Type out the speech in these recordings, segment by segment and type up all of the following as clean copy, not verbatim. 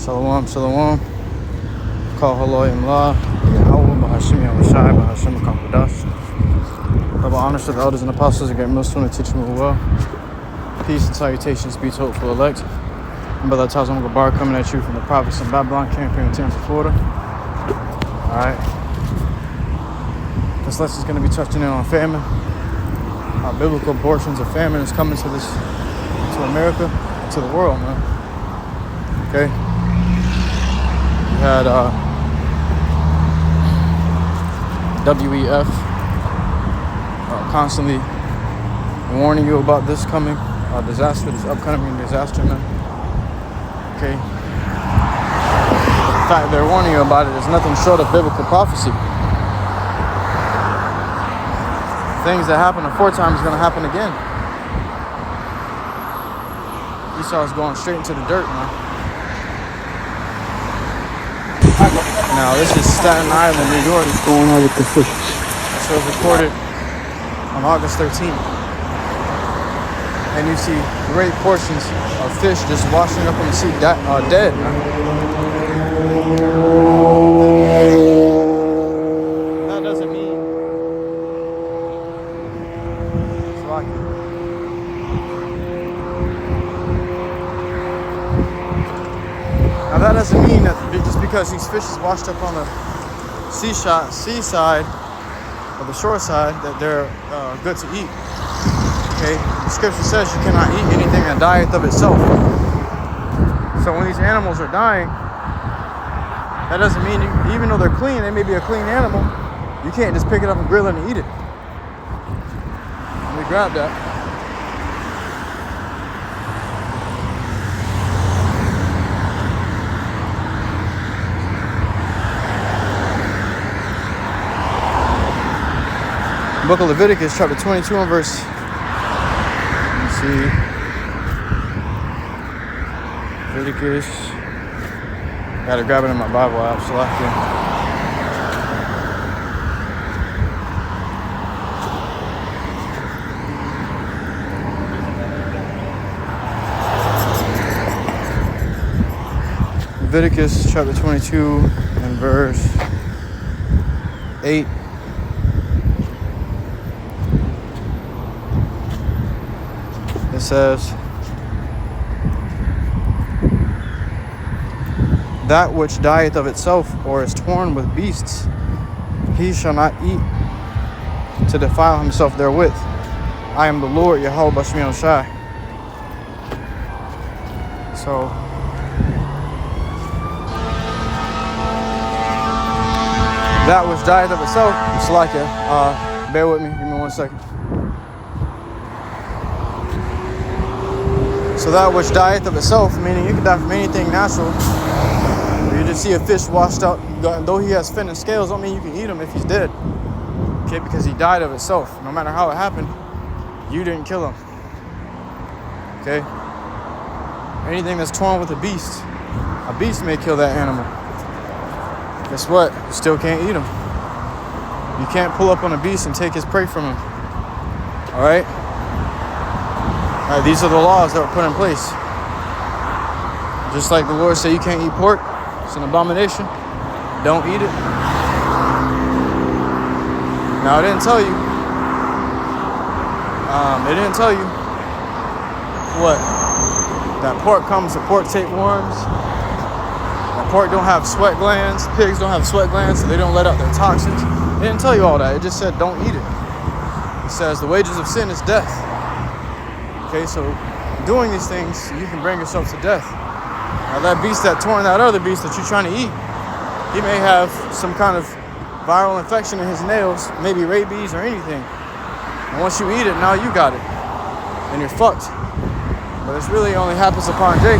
Shalom, shalom. Call HALALYAM YAHAWAH, BAHASHAM, YAHAWASHI, BAHASHAM, QADASH. Double honors to the elders and apostles and great MILLSTONE to teach them well. Peace and salutations be to hopeful elect. And Brother Tazam Gabar coming at you from the province of Babylon, camping in Tampa, Florida. Alright. This lesson is going to be touching in on famine. Biblical portions of famine is coming to America, to the world, man. Okay. We had WEF constantly warning you about this coming disaster, this upcoming disaster, man. Okay. The fact they're warning you about it is nothing short of biblical prophecy. Things that happened aforetime is going to happen again. Esau's going straight into the dirt, man. Now, this is Staten Island, New York. What's going on with the fish? This was recorded on August 13th. And you see great portions of fish just washing up on the sea, dead, man. That doesn't mean it's like it. Now that doesn't mean that just because these fish is washed up on the seaside or the shore side that they're good to eat. Okay, the scripture says you cannot eat anything that dieth of itself. So when these animals are dying, that doesn't mean even though they're clean, they may be a clean animal, you can't just pick it up and grill it and eat it. Let me grab that. Book of Leviticus, chapter 22 and verse. Let me see. Leviticus. Gotta grab it in my Bible app, Salakia. Leviticus, chapter 22 and verse 8. It says, that which dieth of itself or is torn with beasts, he shall not eat to defile himself therewith. I am the Lord, YAHAWASHI. So, that which dieth of itself, Salakia, bear with me, give me 1 second. So that which dieth of itself, meaning you can die from anything natural. You just see a fish washed up, though he has fin and scales, don't mean you can eat him if he's dead. Okay, because he died of itself. No matter how it happened, you didn't kill him. Okay? Anything that's torn with a beast may kill that animal. Guess what? You still can't eat him. You can't pull up on a beast and take his prey from him. Alright? Alright, these are the laws that were put in place. Just like the Lord said you can't eat pork, it's an abomination. Don't eat it. Now it didn't tell you. What? That pork comes with pork tapeworms. That pork don't have sweat glands. Pigs don't have sweat glands, so they don't let out their toxins. It didn't tell you all that. It just said don't eat it. It says the wages of sin is death. Okay, so doing these things, you can bring yourself to death. Now that beast that torn that other beast that you're trying to eat, he may have some kind of viral infection in his nails, maybe rabies or anything. And once you eat it, now you got it. And you're fucked. But this really only happens upon Jake.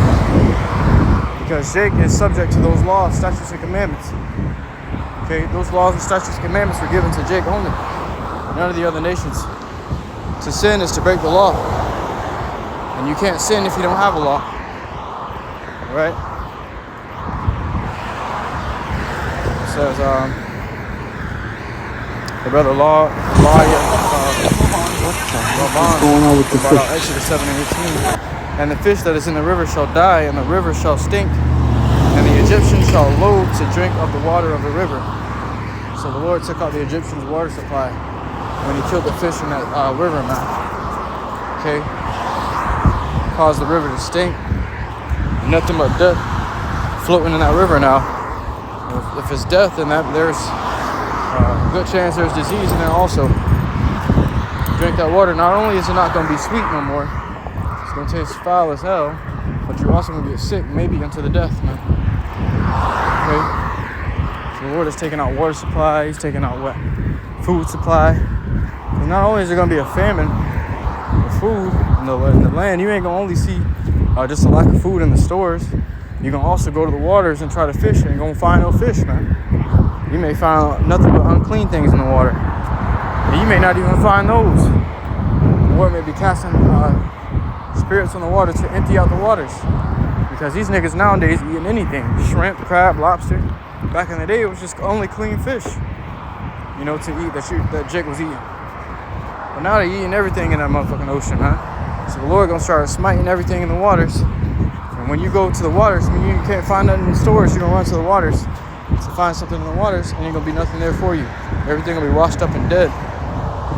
Because Jake is subject to those laws, statutes, and commandments. Okay, those laws and statutes and commandments were given to Jake only. None of the other nations. To sin is to break the law. And you can't sin if you don't have a law. Right? It says, the brother Exodus 7 and 18. And the fish that is in the river shall die, and the river shall stink, And the Egyptians shall loathe to drink of the water of the river. So the Lord took out the Egyptians' water supply when he killed the fish in that river, man. Okay? Caused the river to stink. Nothing but death floating in that river now. If it's death, then there's a good chance there's disease in there also. Drink that water. Not only is it not going to be sweet no more, it's going to taste foul as hell, but you're also going to get sick, maybe unto the death, man. Okay? So the Lord is taking out water supply. He's taking out what? Food supply. And not only is there going to be a famine of food in the land, you ain't going to only see just a lack of food in the stores. You're going to also go to the waters and try to fish, and you're going to find no fish, man. You may find nothing but unclean things in the water. And you may not even find those. The Lord may be casting spirits on the water to empty out the waters. Because these niggas nowadays eating anything. Shrimp, crab, lobster. Back in the day, it was just only clean fish, you know, to eat that Jake was eating. But now they're eating everything in that motherfucking ocean, man. So the Lord gonna start smiting everything in the waters. And when you go to the waters, when you can't find nothing in the stores, you're gonna run to the waters to find something in the waters, and ain't gonna be nothing there for you. Everything gonna be washed up and dead.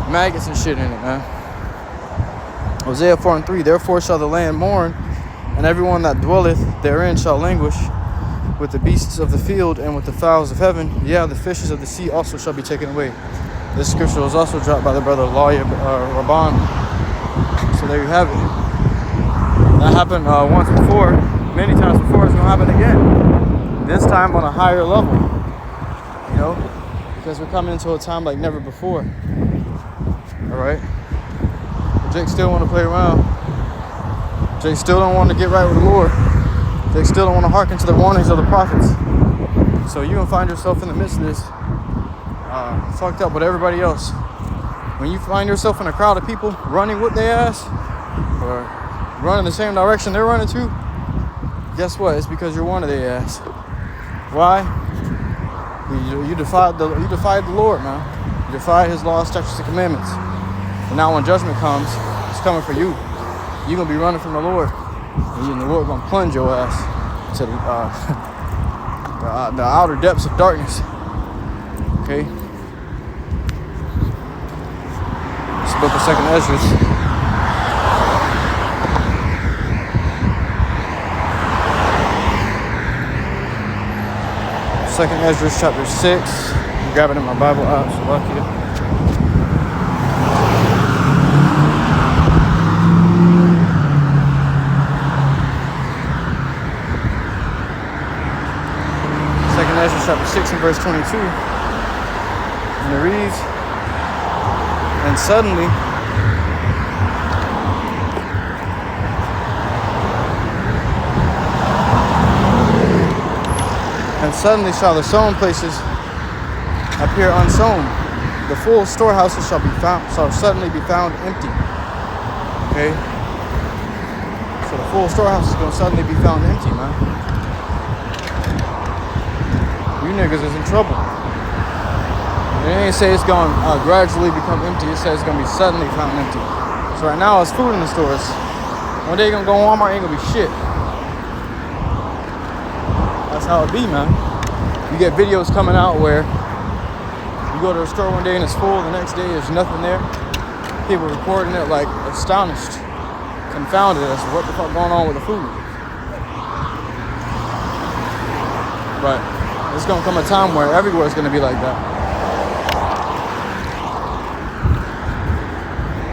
Maggots and shit in it, man. Hosea 4:3, therefore shall the land mourn, and everyone that dwelleth therein shall languish, with the beasts of the field and with the fowls of heaven. Yeah, the fishes of the sea also shall be taken away. This scripture was also dropped by the brother Lawyer Rabban. So there you have it. That happened once before, many times before. It's gonna happen again. This time on a higher level, you know, because we're coming into a time like never before. All right. Jake still want to play around. Jake still don't want to get right with the Lord. Jake still don't want to hearken to the warnings of the prophets. So you're gonna find yourself in the midst of this, fucked up with everybody else. When you find yourself in a crowd of people running with their ass, or running the same direction they're running to, guess what? It's because you're one of their ass. Why? You defied the Lord, man. You defied His laws, statutes, and commandments. And now when judgment comes, it's coming for you. You're gonna be running from the Lord, and the Lord gonna plunge your ass to the outer depths of darkness. Okay. This book of 2nd Ezra. Second Ezra chapter 6. I'm grabbing in my Bible app, so lucky. Second Ezra chapter 6 and verse 22. And it reads, and suddenly shall the sown places appear unsown. The full storehouses shall suddenly be found empty. Okay? So the full storehouse is going to suddenly be found empty, man. You niggas is in trouble. It ain't say it's going to gradually become empty. It says it's going to be suddenly found empty. So right now, it's food in the stores. One day you're going to go to Walmart, ain't going to be shit. That's how it be, man. You get videos coming out where you go to a store one day and it's full, the next day there's nothing there. People reporting it like astonished, confounded as to what the fuck going on with the food. But there's going to come a time where everywhere is going to be like that.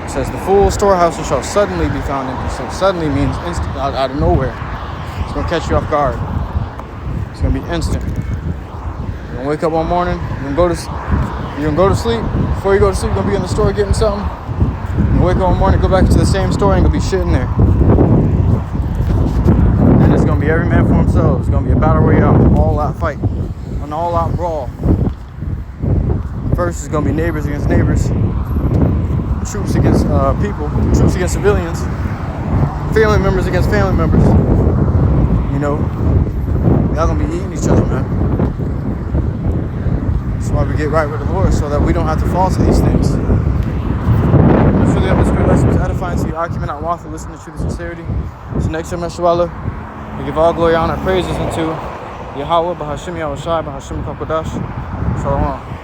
It says the full storehouses shall suddenly be found empty. So suddenly means instant, out of nowhere. It's going to catch you off guard. It's going to be instant. You're going to wake up one morning, you're going to go to sleep. Before you go to sleep, you're going to be in the store getting something. You wake up one morning, go back to the same store, ain't going to be shit in there. And it's going to be every man for himself. It's going to be a battle royale, all-out fight, an all-out brawl. First, it's going to be neighbors against neighbors, troops against people, troops against civilians, family members against family members. You know, y'all going to be eating each other, man. That's why we get right with the Lord, so that we don't have to fall to these things. Truly, the Spirit lesson was edifying to your argument, not lawful, listen to truth and sincerity. So next time, Mashallah, we give all glory, honor, praises unto Yahawah, BAHASHAM, YAHAWASHI, BAHASHAM, QADASH. Shalom.